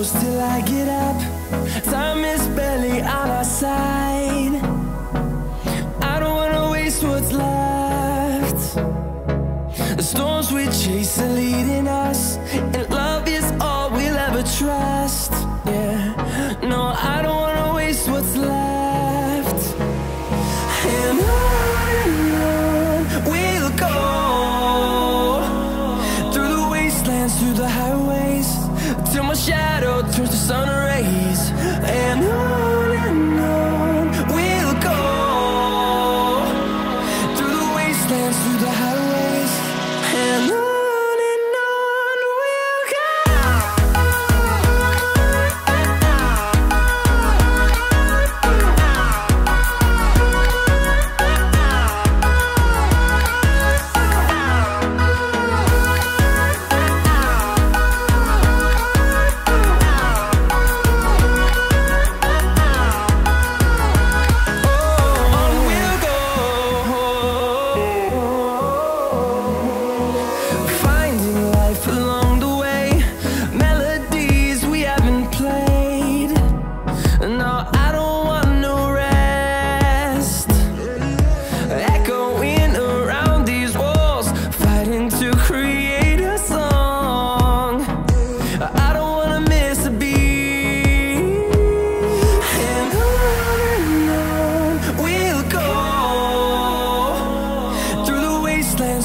close till I get up. Time is barely on our side. I don't wanna waste what's left. The storms we chase are leading us, and love is all we'll ever trust. Yeah, no, I don't wanna waste what's left. And on we'll go, through the wastelands, through the highways, till my shadow turns to sun rays. And on we'll go, through the wastelands, through the highways, and on.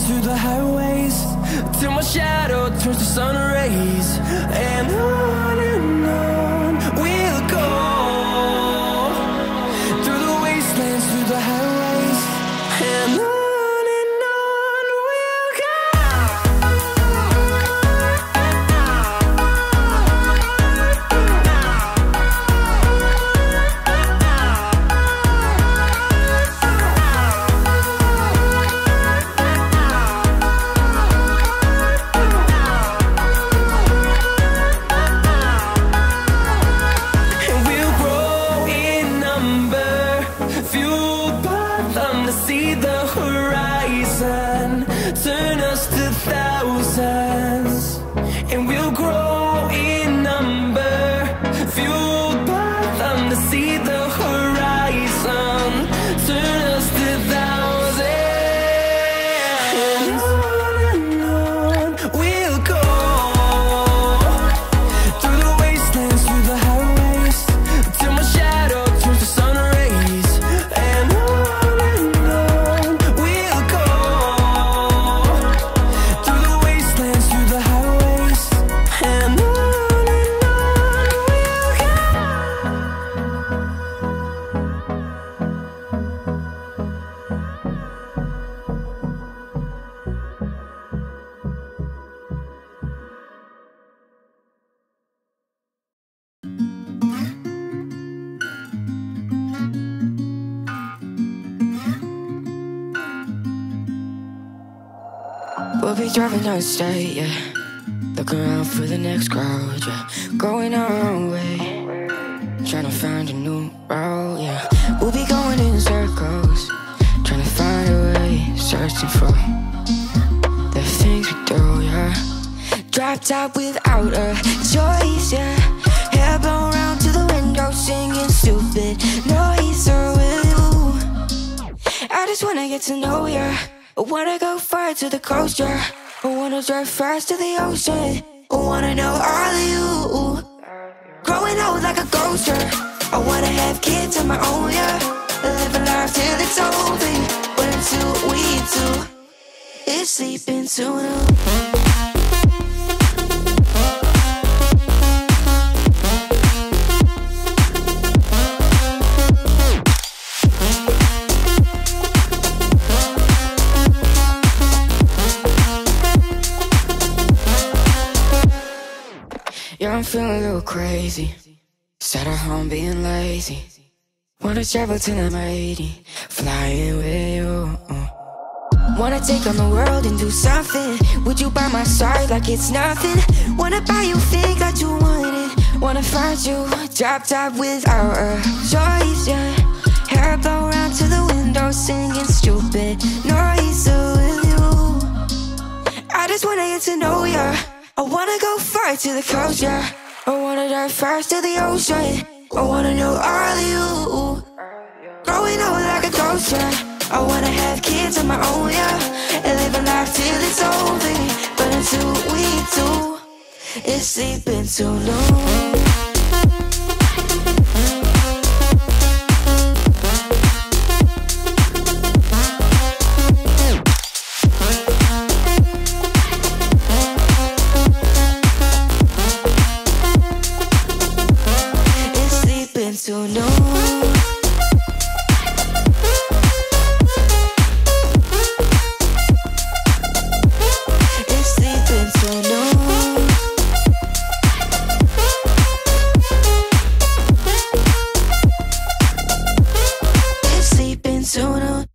Through the highways, till my shadow turns to sun rays. And on we'll go, through the wastelands, through the highways, and on. Turn us to thousands, and we'll grow in number, fueled by them to see the horizon. Turn us to thousands, and on we'll go, through the wastelands, through the highways, till my shadow turns to sun rays. And on we'll go, through the wastelands, through the highways, and on we'll go. We'll be driving down the state, yeah, looking around for the next crowd, yeah, going our own way, trying to find a new route, yeah. We'll be going in circles, trying to find a way, searching for the things we do, yeah. Drop top without a choice, yeah, hair blown round to the window, singing stupid noise. Or will you? I just wanna get to know ya. I wanna go far to the coast, yeah. I wanna drive fast to the ocean. I wanna know all of you. Growing old like a ghost, yeah. I wanna have kids of my own, yeah. Live a life till it's over. But until we do, it's sleeping soon. Yeah, I'm feeling a little crazy. Sat at home being lazy. Wanna travel till I'm 80, flying with you. Wanna take on the world and do something. Would you by my side like it's nothing? Wanna buy you things that you wanted. Wanna find you, drop top without a choice, yeah. Hair blow round to the window, singing stupid noise. With you, I just wanna get to know ya. I wanna go far to the coast, yeah. I wanna dive fast to the ocean. I wanna know all of you. Growing up like a ghost, yeah. I wanna have kids of my own, yeah. And live a life till it's over. But until we do, it's sleeping too long. To know it's sleeping to know it's sleeping to know.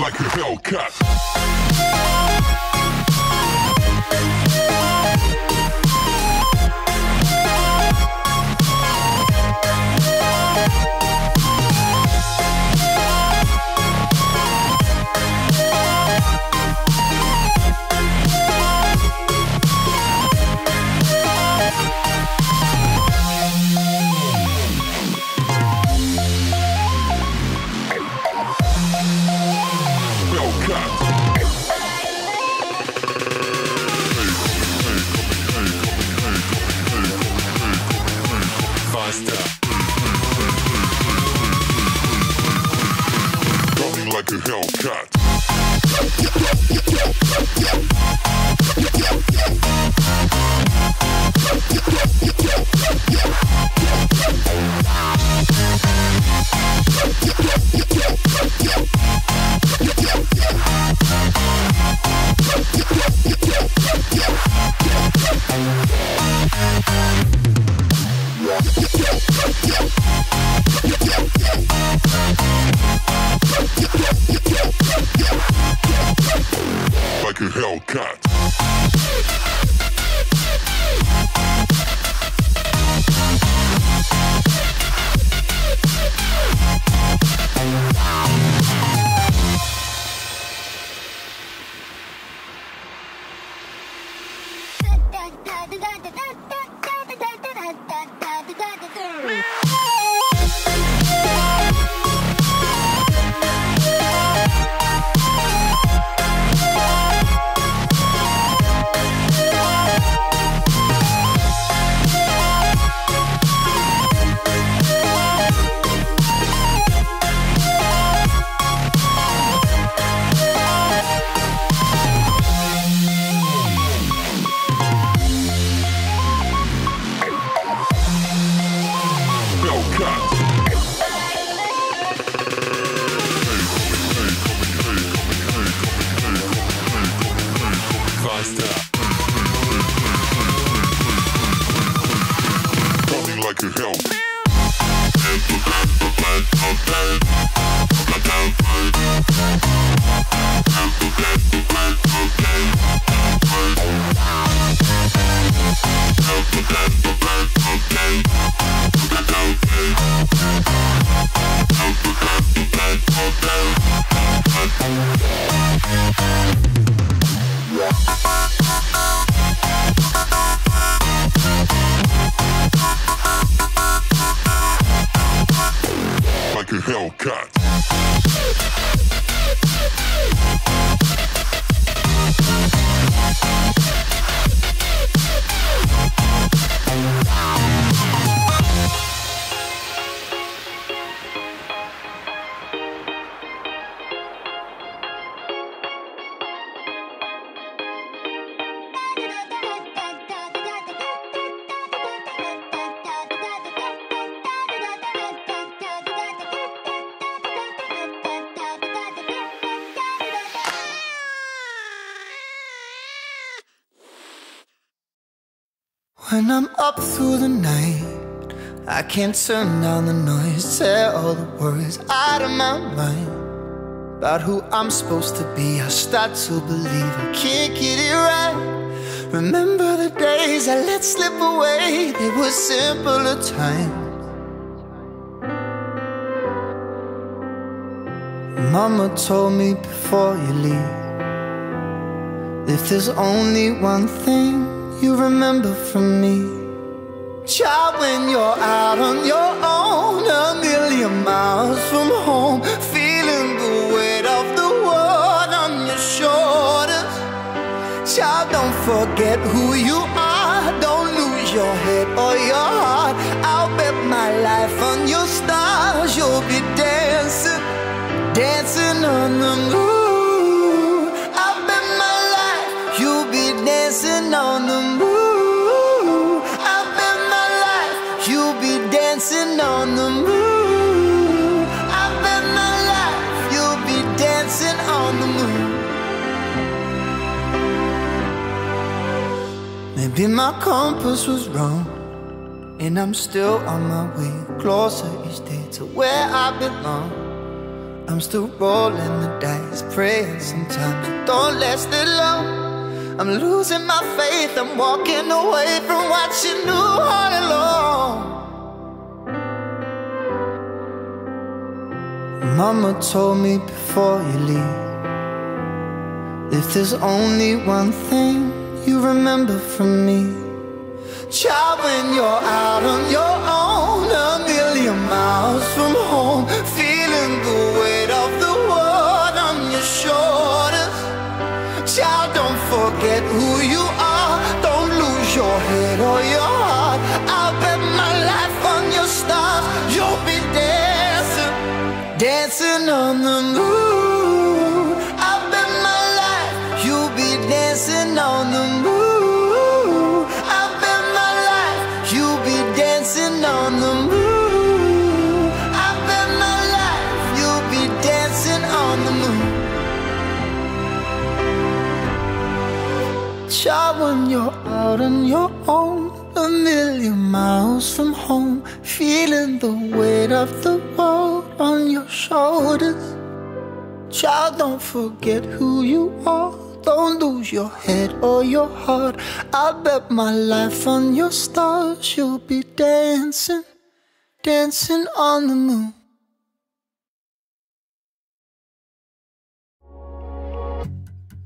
Like a Hellcat. Like a Hellcat. Hellcat. Hellcat. When I'm up through the night, I can't turn down the noise, tear all the worries out of my mind. About who I'm supposed to be, I start to believe I can't get it right. Remember the days I let slip away, they were simpler times. Mama told me before you leave, if there's only one thing you remember from me, child, when you're out on your own, a million miles from home, feeling the weight of the world on your shoulders. Child, don't forget who you are, don't lose your head or your heart. I'll bet my life on your stars, you'll be dancing, dancing on the moon. I'll bet my life you'll be dancing on the moon. I'll bet my life you'll be dancing on the moon. I'll bet my life you'll be dancing on the moon. Maybe my compass was wrong, and I'm still on my way closer each day to where I belong. I'm still rolling the dice, praying sometimes it don't last that long. I'm losing my faith, I'm walking away from what you knew all along. Mama told me before you leave, if there's only one thing you remember from me, child, when you're out on your own, a million miles from home, feeling the weight of the world on your shoulders. Child, don't forget who you are, don't lose your head or your heart. I'll bet my life on your stars, you'll be dancing, dancing on the moon. I'll bet my life you'll be dancing on the moon. I'll bet my life you'll be dancing on the moon. I'll bet my life you'll be dancing on the moon. Child, when you're out on your own, a million miles from home, feeling the weight of the world on your shoulders. Child, don't forget who you are, Don't lose your head or your heart. I bet my life on your stars. You'll be dancing, dancing on the moon.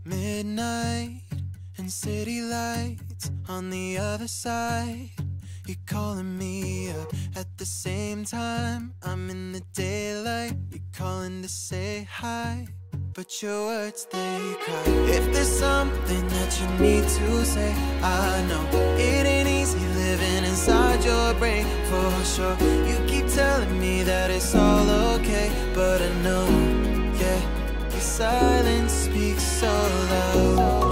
Midnight and city lights on the other side. You're calling me up at the same time. I'm in the daylight. You're calling to say hi, but your words, they cry. If there's something that you need to say, I know it ain't easy living inside your brain, for sure. You keep telling me that it's all okay, but I know, yeah, your silence speaks so loud.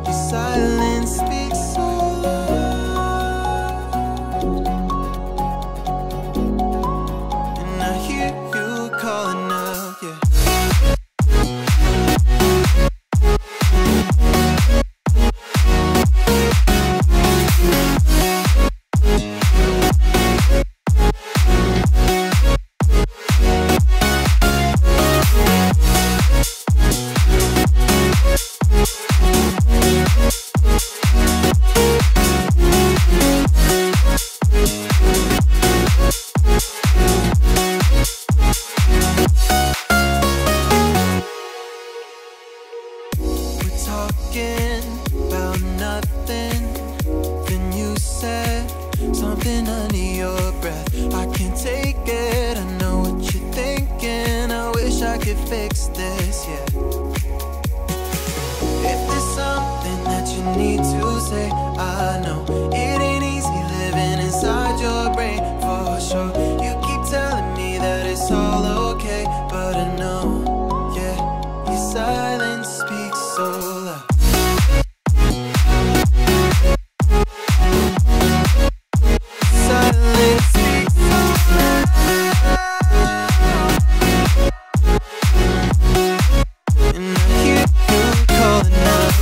Your silence speaks so loud, and I hear you calling out, yeah. Talking about nothing, then you said something under your breath. I can't take it, I know what you're thinking. I wish I could fix this, yeah. If there's something that you need to say, I know it ain't easy living inside your brain, for sure. You keep telling me that it's all okay, but I know, yeah, your silence speaks so loud. Silence speaks so loud, and I hear you calling out.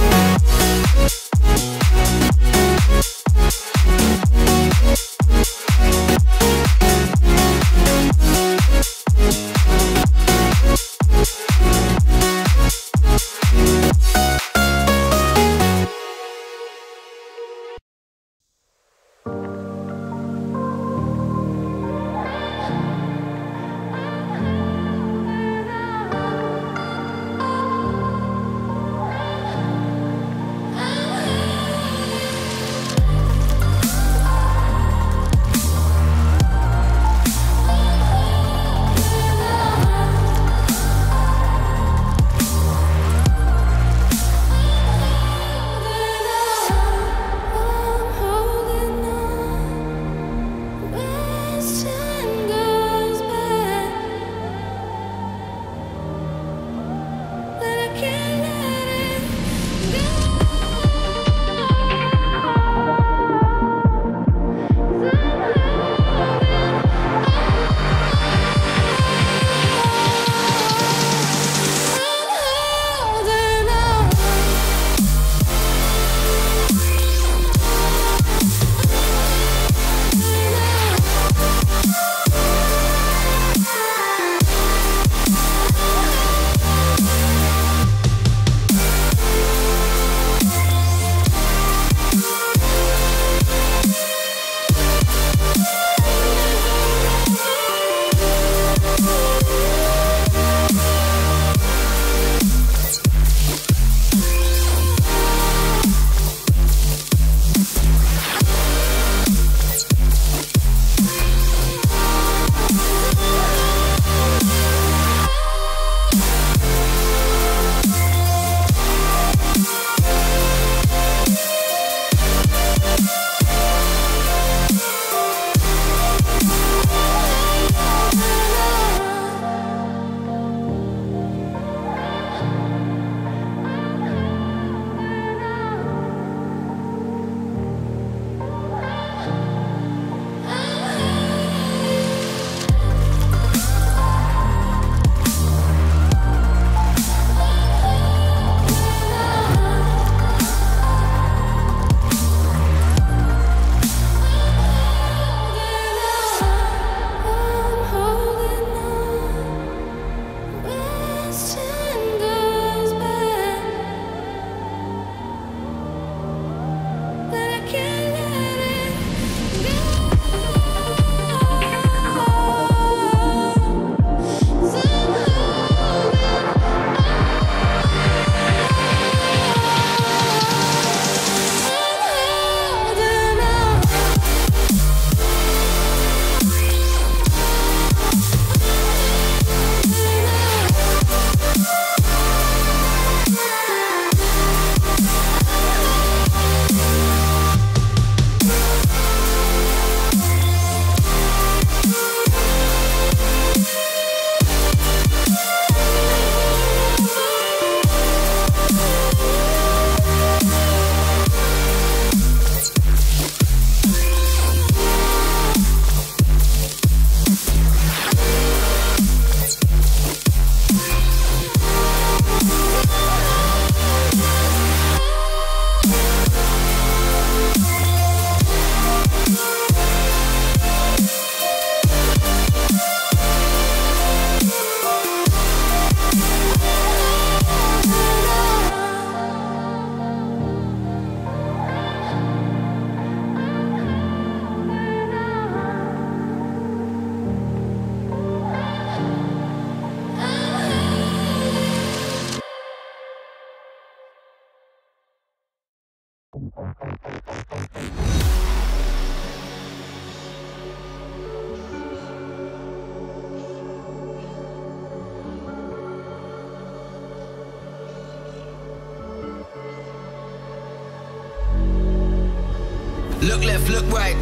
Look left, look right,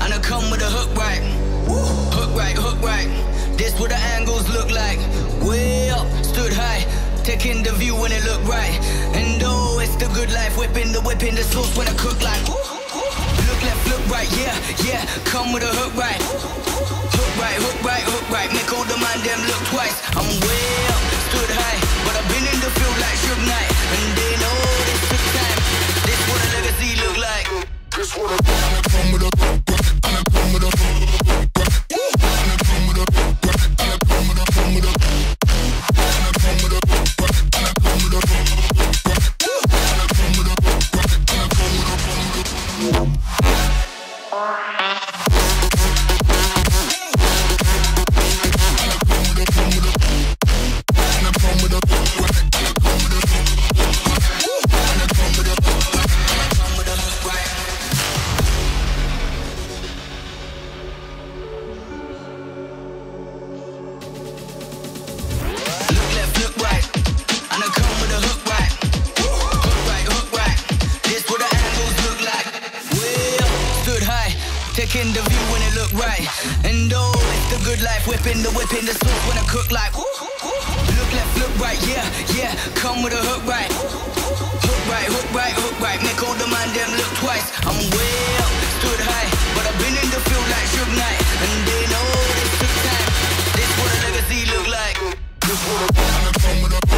and I come with a hook right. Hook right, hook right. This what the angles look like. Way up, stood high, taking the view when it look right. And oh, it's the good life, whipping the sauce when I cook like. Look left, look right, yeah, yeah. Come with a hook right. Hook right, hook right, hook right. Make all the man them look twice. I'm way up, stood high, but I've been in the field like Suge Knight. And they know this took time. This what a legacy look like. This what a come with a come with a taking the view when it look right. And oh, it's the good life, whipping the sauce when I cook like. Look left, look right, yeah, yeah. Come with a hook right. Hook right, hook right, hook right. Make all the man them look twice. I'm way up, stood high, but I've been in the field like Suge Knight. And they know this took time. This what a legacy look like. This what a come with a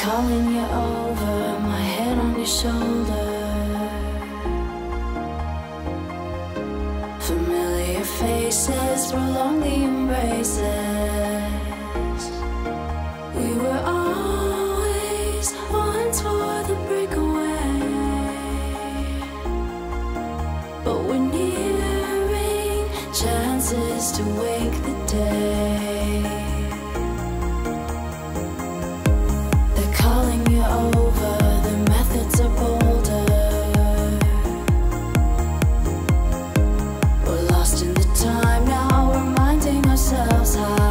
calling you over, my head on your shoulder. Familiar faces prolong the embraces. We were always once for the breakaway, but we're nearing chances to wake the day. They're calling you over, the methods are bolder. We're lost in the time now, reminding ourselves how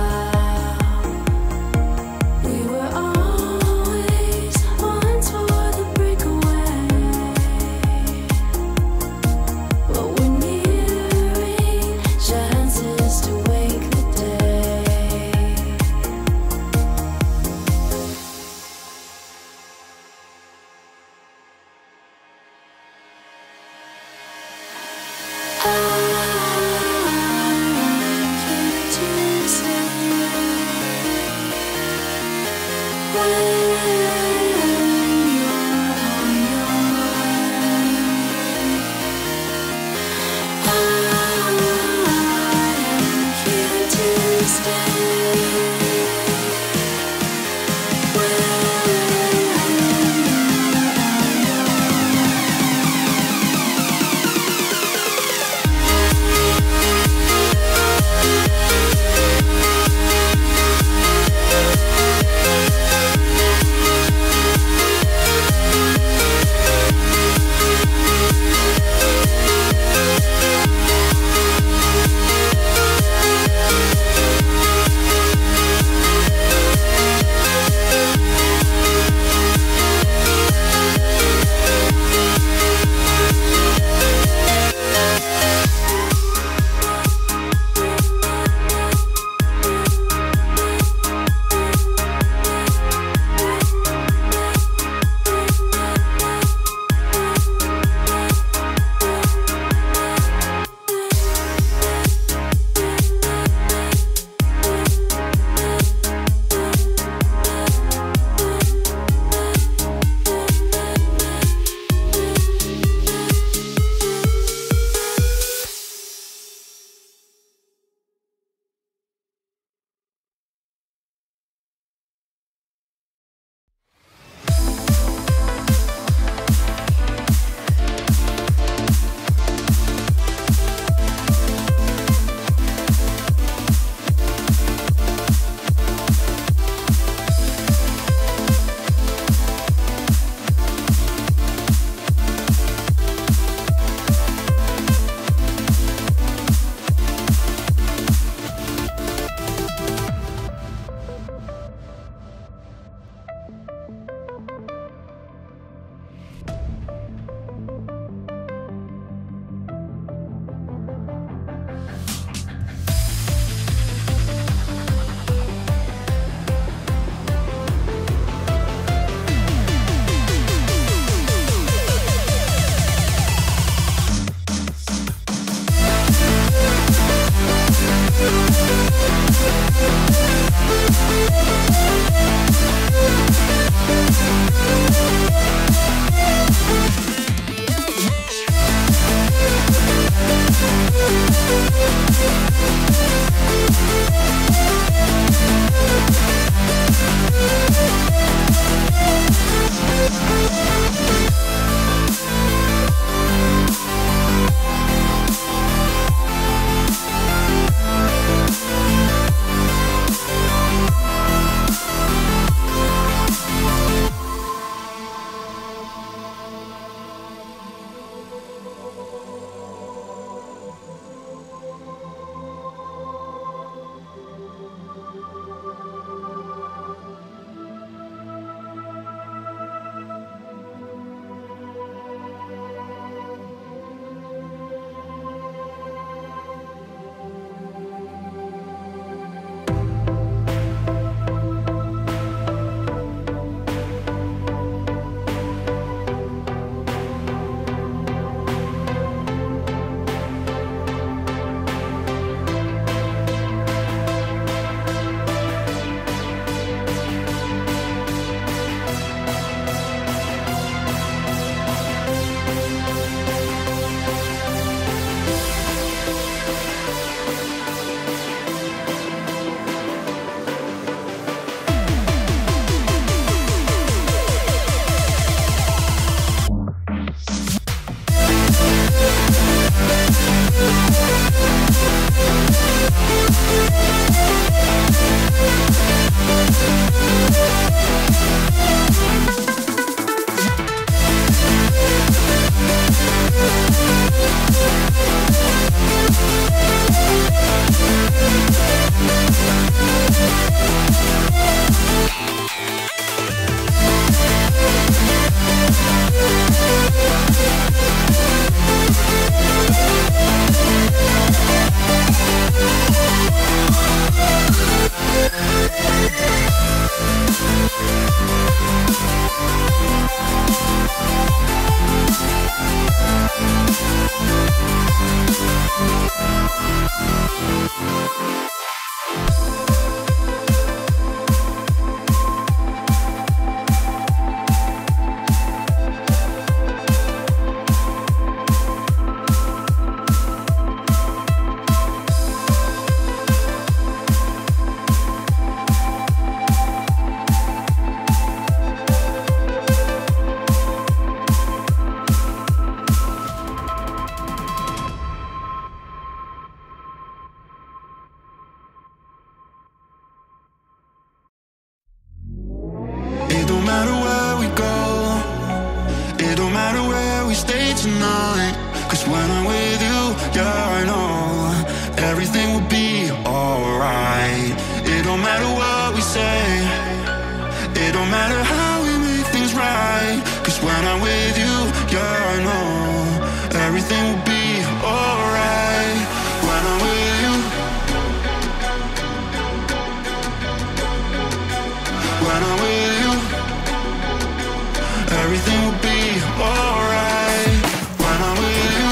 tonight. Cause when I'm with you, yeah, I know everything will be alright. It don't matter what we say, it don't matter how we make things right. Cause when I'm with you, yeah, I know everything will be alright. When I'm with you, when I'm with you, everything will be alright. When I'm with you,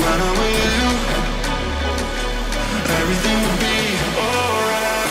when I'm with you, everything will be alright.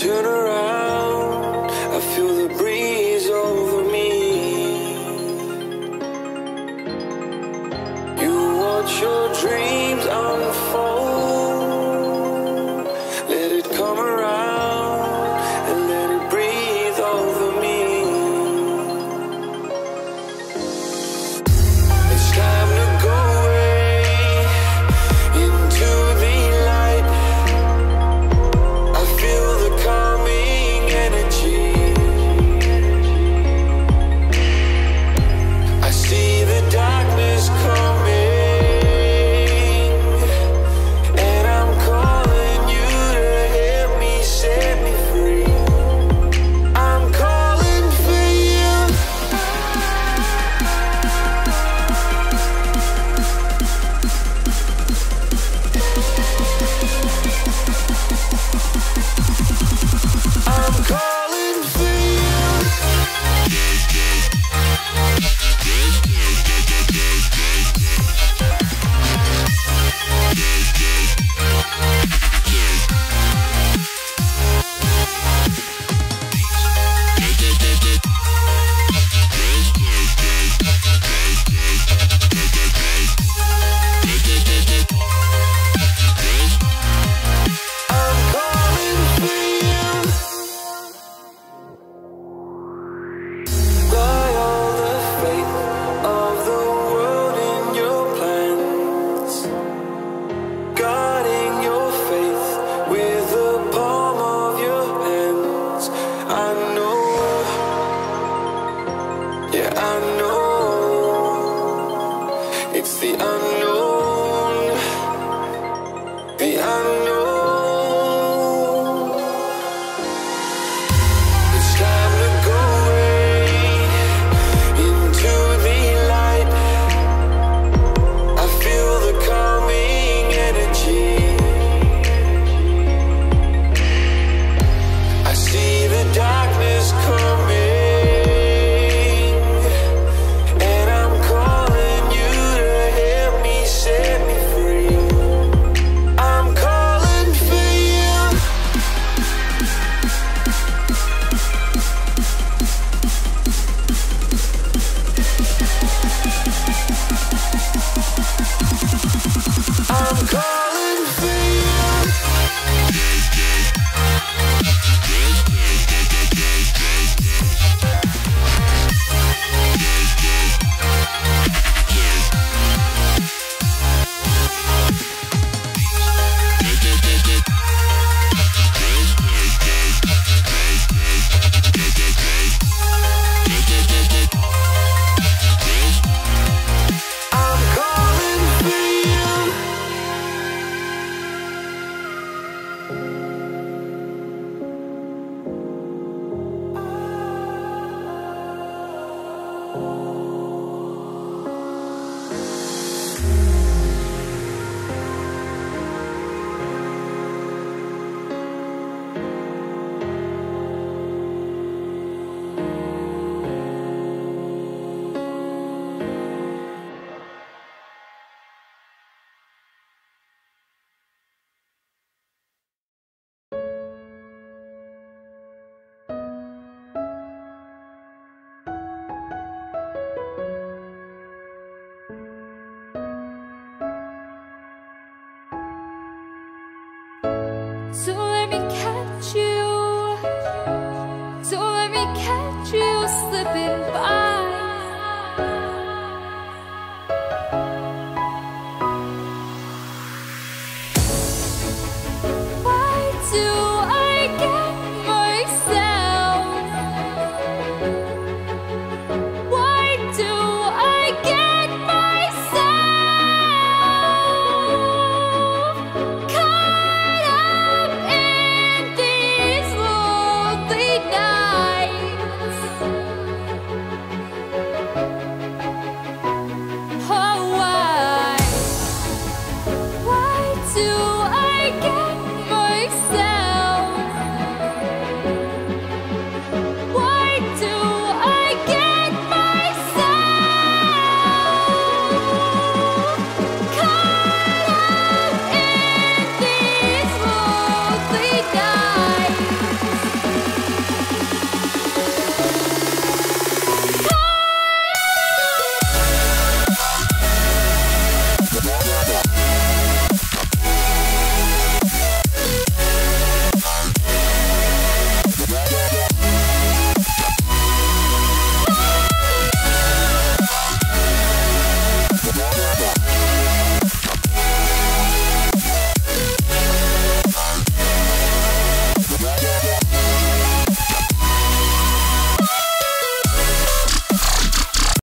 turn around, I feel the breeze over me. You watch your dreams unfold. Let it come around and let it breathe over me. It's time to go away into the light. I feel the calming energy. I see the darkness coming, and I'm calling you to help me set me free. I'm calling for you. I'm calling for you. I'm calling for you. Fly all the fate of the world in your plans, guarding your faith with the palm of your hands. I know, yeah, I know. It's the unknown, the unknown. It's time to go away into the light. I feel the calming energy. I see the darkness coming, and I'm calling you to help me set me free. I'm calling for you. I'm calling for you. I'm calling for you. So